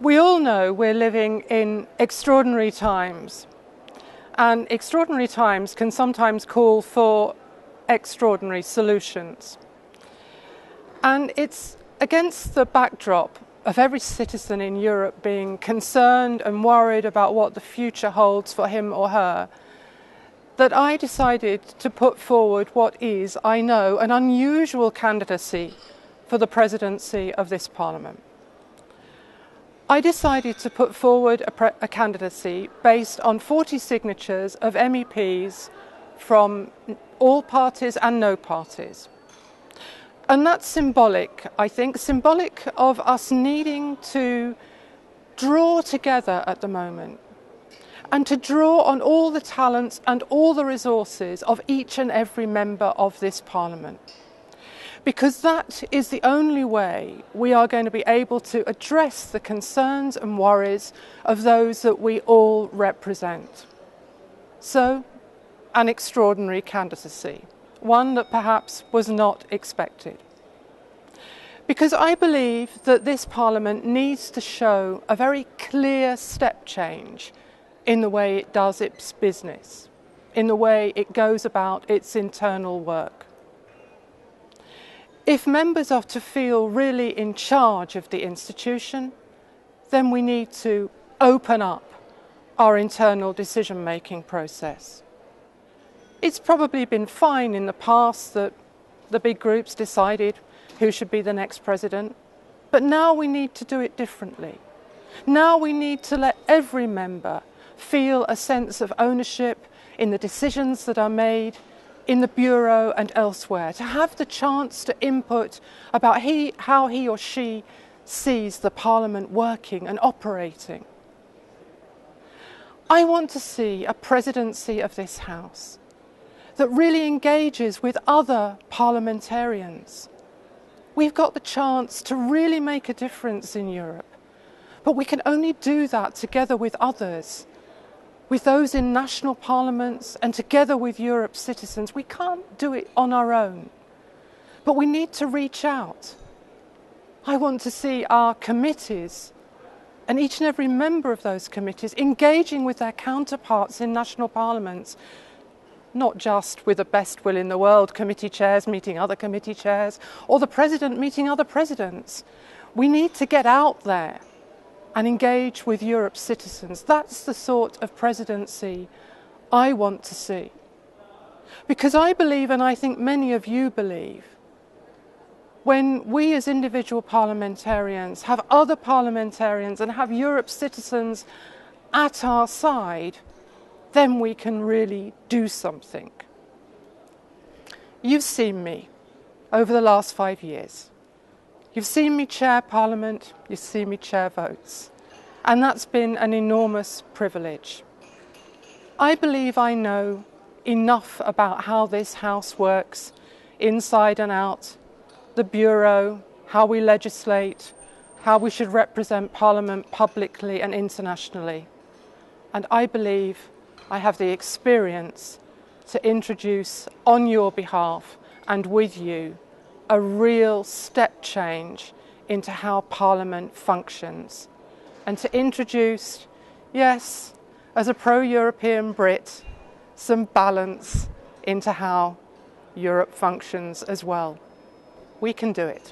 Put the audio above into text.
We all know we're living in extraordinary times, and extraordinary times can sometimes call for extraordinary solutions. And it's against the backdrop of every citizen in Europe being concerned and worried about what the future holds for him or her that I decided to put forward what is, I know, an unusual candidacy for the presidency of this Parliament. I decided to put forward a candidacy based on 40 signatures of MEPs from all parties and no parties. And that's symbolic, I think, symbolic of us needing to draw together at the moment and to draw on all the talents and all the resources of each and every member of this Parliament. Because that is the only way we are going to be able to address the concerns and worries of those that we all represent. So, an extraordinary candidacy, one that perhaps was not expected. Because I believe that this Parliament needs to show a very clear step change in the way it does its business, in the way it goes about its internal work. If members are to feel really in charge of the institution, then we need to open up our internal decision-making process. It's probably been fine in the past that the big groups decided who should be the next president, but now we need to do it differently. Now we need to let every member feel a sense of ownership in the decisions that are made in the Bureau and elsewhere, to have the chance to input about how he or she sees the Parliament working and operating. I want to see a presidency of this House that really engages with other parliamentarians. We've got the chance to really make a difference in Europe, but we can only do that together with others, with those in national parliaments and together with Europe's citizens. We can't do it on our own, but we need to reach out. I want to see our committees and each and every member of those committees engaging with their counterparts in national parliaments, not just with the best will in the world, committee chairs meeting other committee chairs, or the president meeting other presidents. We need to get out there and engage with Europe's citizens. That's the sort of presidency I want to see. Because I believe, and I think many of you believe, when we as individual parliamentarians have other parliamentarians and have Europe's citizens at our side, then we can really do something. You've seen me over the last 5 years. You've seen me chair Parliament, you've seen me chair votes, and that's been an enormous privilege. I believe I know enough about how this House works, inside and out, the Bureau, how we legislate, how we should represent Parliament publicly and internationally. And I believe I have the experience to introduce on your behalf and with you a real step change into how Parliament functions, and to introduce, yes, as a pro-European Brit, some balance into how Europe functions as well. We can do it.